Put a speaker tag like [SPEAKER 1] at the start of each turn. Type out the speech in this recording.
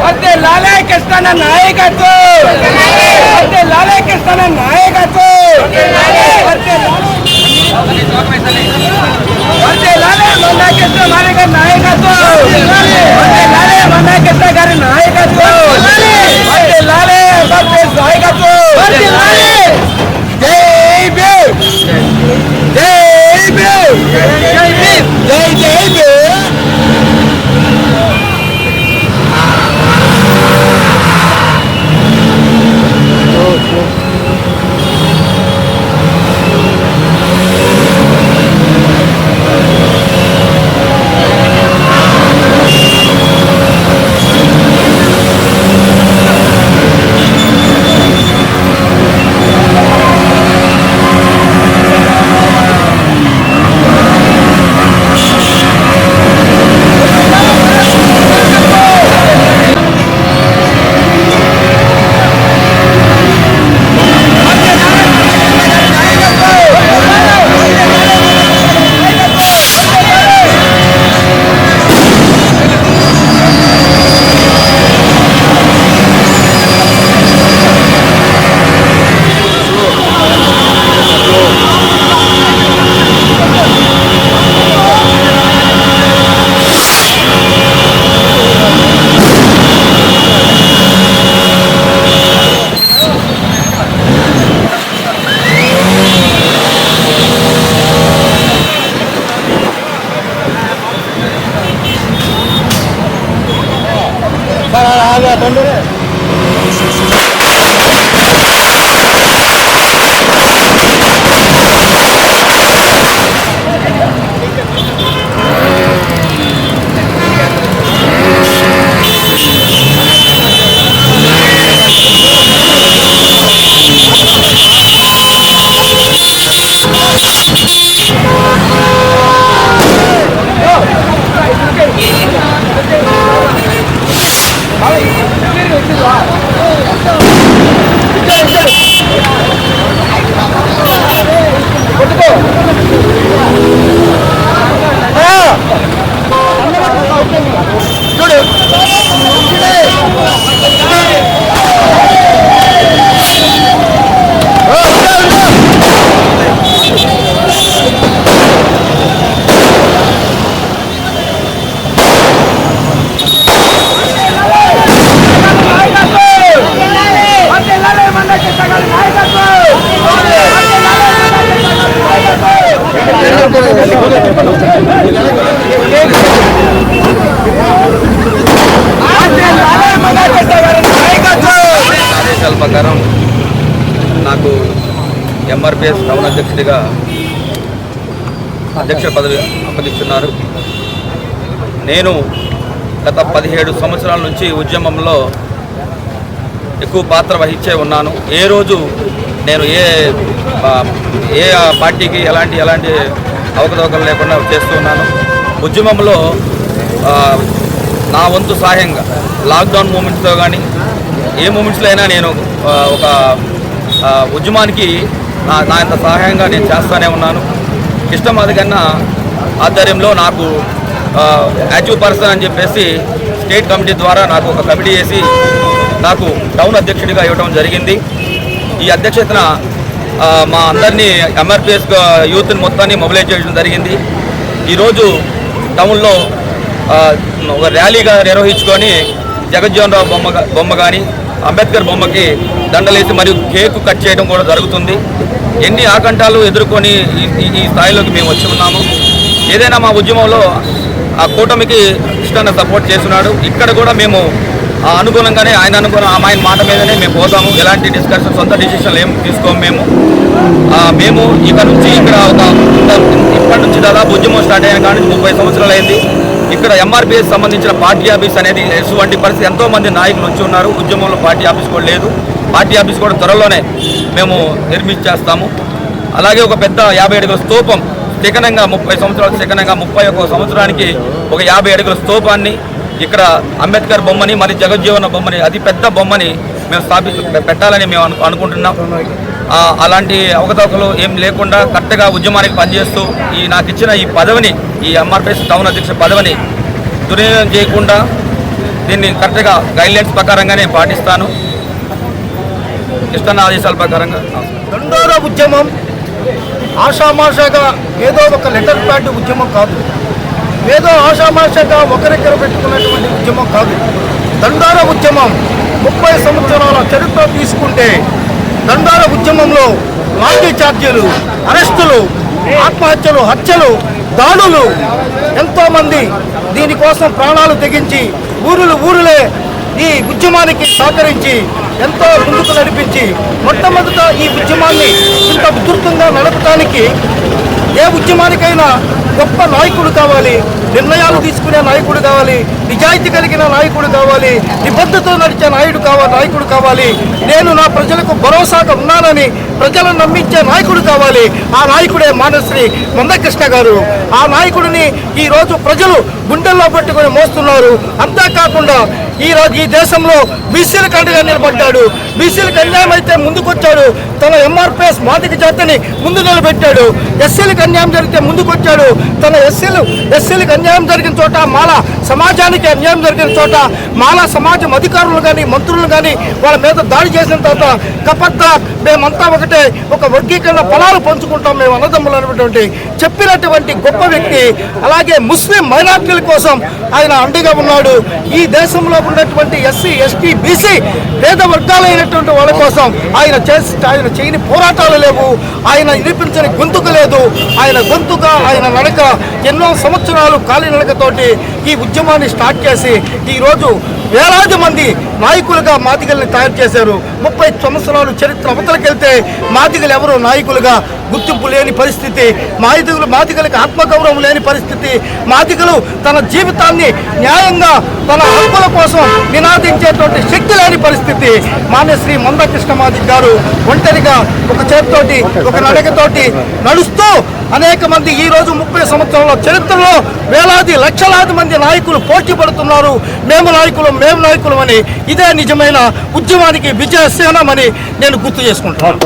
[SPEAKER 1] వర్ధిల్లాలి కృష్ణన్న నాయకత్వం, వర్ధిల్లాలి కృష్ణన్న నాయకత్వం, వర్ధిల్లాలి మొన్నా కృష్ణ మారి గారి నాయకత్వం, వర్ధిల్లాలి మొన్నా కృష్ణ గారి నాయకత్వం, వర్ధిల్లాలి నాయకత్వం. జై భీమ్, జై భీమ్, జై భీమ్, జై జై భీమ్.
[SPEAKER 2] ఆదేశాల ప్రకారం నాకు ఎంఆర్పిఎస్ టౌన్ అధ్యక్షుడిగా అధ్యక్ష పదవి అప్పగిస్తున్నారు. నేను గత 17 సంవత్సరాల నుంచి ఉద్యమంలో ఎక్కువ పాత్ర వహించే ఉన్నాను. ఏ రోజు నేను ఏ పార్టీకి ఎలాంటి అవకతవకలు లేకుండా చేస్తూ ఉన్నాను. ఉద్యమంలో నా వంతు సహాయంగా లాక్డౌన్ మూమెంట్స్తో కానీ ఏ మూమెంట్స్లో అయినా నేను ఒక ఉద్యమానికి నా ఇంత సహాయంగా నేను చేస్తూనే ఉన్నాను. కృష్ణమాదిగన్న ఆధ్వర్యంలో నాకు యాక్టివ్ పర్సన్ అని చెప్పేసి స్టేట్ కమిటీ ద్వారా నాకు ఒక కమిటీ వేసి నాకు టౌన్ అధ్యక్షుడిగా ఇవ్వడం జరిగింది. ఈ అధ్యక్షతన మా అందరినీ ఎంఆర్పిఎస్ యూత్ని మొత్తాన్ని మొబిలైజ్ చేయడం జరిగింది. ఈరోజు టౌన్లో ఒక ర్యాలీగా నిర్వహించుకొని జగజ్జీవన్ రావు బొమ్మ కానీ అంబేద్కర్ బొమ్మకి దండలేసి మరియు కేకు కట్ చేయడం కూడా జరుగుతుంది. ఎన్ని ఆకంఠాలు ఎదుర్కొని ఈ స్థాయిలోకి మేము వచ్చి ఉన్నాము. ఏదైనా మా ఉద్యమంలో ఆ కూటమికి కృష్ణన్న సపోర్ట్ చేస్తున్నాడు. ఇక్కడ కూడా మేము అనుకూలంగానే ఆయన మాట మీదనే మేము పోతాము. ఎలాంటి డిస్కషన్ సొంత డిసిషన్లు ఏం తీసుకోము. మేము ఇక నుంచి ఇక్కడ ఇప్పటి నుంచి దాదాపు ఉద్యమం స్టార్ట్ అయిన కానీ 30 సంవత్సరాలు అయింది. ఇక్కడ ఎంఆర్పిఎస్ సంబంధించిన పార్టీ ఆఫీస్ అనేది ఎటువంటి పరిస్థితి ఎంతోమంది నాయకులు వచ్చి ఉన్నారు. ఉద్యమంలో పార్టీ ఆఫీస్ కూడా లేదు. పార్టీ ఆఫీస్ కూడా త్వరలోనే మేము నిర్మించేస్తాము. అలాగే ఒక పెద్ద 50 అడుగుల స్తూపం చికనంగా 30 సంవత్సరాలకు చికనంగా 31 సంవత్సరానికి ఒక 50 అడుగుల స్తూపాన్ని ఇక్కడ అంబేద్కర్ బొమ్మని మరి జగజ్జీవన బొమ్మని అతి పెద్ద బొమ్మని మేము పెట్టాలని మేము అనుకుంటున్నాం. అలాంటి అవకతవకలు ఏం లేకుండా కరెక్ట్గా ఉద్యమానికి పనిచేస్తూ నాకు ఇచ్చిన ఈ పదవిని ఈ ఎంఆర్పిఎస్ టౌన్ అధ్యక్ష పదవిని దుర్వినియోగం చేయకుండా దీన్ని కరెక్ట్గా గైడ్లైన్స్ ప్రకారంగానే పాటిస్తాను. కృష్ణ ఆదేశాల ప్రకారంగా.
[SPEAKER 3] దండోర ఉద్యమం ఆషామాషాగా ఏదో ఒక లెటర్ ప్యాడ్ ఉద్యమం కాదు, ఏదో ఆషామాషాగా ఒకరిద్దర పెట్టుకున్నటువంటి ఉద్యమం కాదు. దండోర ఉద్యమం 30 సంవత్సరాల చరిత్ర తీసుకుంటే దండోర ఉద్యమంలో లాఠీ చార్జీలు, అరెస్టులు, ఆత్మహత్యలు, హత్యలు, దాడులు, ఎంతోమంది దీనికోసం ప్రాణాలు తెగించి ఊరులే ఈ ఉద్యమానికి సహకరించి ఎంతో ముందుకు నడిపించి మొట్టమొదట ఈ ఉద్యమాన్ని ఇంత ఉధృతంగా నడపడానికి ఏ ఉద్యమానికైనా గొప్ప నాయకుడు కావాలి, నిర్ణయాలు తీసుకునే నాయకుడు కావాలి, నిజాయితీ కలిగిన నాయకుడు కావాలి, నిబద్ధతతో నడిచే నాయకుడు కావాలి. నేను నా ప్రజలకు భరోసాగా ఉన్నానని ప్రజలను నమ్మించే నాయకుడు కావాలి. ఆ నాయకుడే మానశ్రీ మందకృష్ణ గారు. ఆ నాయకుడిని ఈరోజు ప్రజలు గుండెల్లో పెట్టుకొని మోస్తున్నారు. అంతేకాకుండా ఈ దేశంలో బీసీలకు అండగా నిలబడ్డాడు. బీసీలకు అన్యాయం అయితే ముందుకొచ్చాడు. తన ఎంఆర్పిఎస్ మాదిక జాతిని ముందు నిలబెట్టాడు. ఎస్సీలకు అన్యాయం జరిగితే ముందుకొచ్చాడు. తన ఎస్సీలకు అన్యాయం జరిగిన చోట, మాల సమాజానికి అన్యాయం జరిగిన చోట మాల సమాజం అధికారులు కానీ మంత్రులు కానీ వాళ్ళ మీద దాడి చేసిన తర్వాత కపత్తార్ మేమంతా ఒకటే, ఒక వర్గీకరణ ఫలాలు పంచుకుంటాం మేము అన్నదమ్ములు అనేటువంటి చెప్పినటువంటి గొప్ప వ్యక్తి. అలాగే ముస్లిం మైనార్టీల కోసం ఆయన అండగా ఉన్నాడు. ఈ దేశంలో ఉన్నటువంటి ఎస్సీ, ఎస్టీ, బీసీ పేద వర్గాలైనటువంటి వాళ్ళ కోసం ఆయన చేయని పోరాటాలు లేవు. ఆయన వినిపించని గొంతుకు లేదు. ఆయన గొంతుగా, ఆయన నడక ఎన్నో సంవత్సరాలు కాలినడకతోటి ఈ ఉద్యమాన్ని స్టార్ట్ చేసి ఈరోజు వేలాది మంది నాయకులుగా మాదిగల్ని తయారు చేశారు. 30 సంవత్సరాలు చరిత్ర అవతలకెళ్తే మాదిగలు ఎవరు నాయకులుగా గుర్తింపు లేని పరిస్థితి, మాదిగలకు ఆత్మగౌరవం లేని పరిస్థితి, మాదిగలు తన జీవితాన్ని న్యాయంగా తన హక్కుల కోసం నినాదించేటువంటి శక్తి లేని పరిస్థితి. మాన్యశ్రీ మందకృష్ణ మాదిగ గారు ఒంటరిగా ఒక చేతితోటి, ఒక నడకతోటి నడుస్తూ అనేక మంది ఈరోజు 30 సంవత్సరాల చరిత్రలో వేలాది లక్షలాది మంది నాయకులు పోటీ పడుతున్నారు. మేము నాయకులం అని. ఇదే నిజమైన ఉద్యమానికి విజయశీలమని నేను గుర్తు చేసుకుంటాను.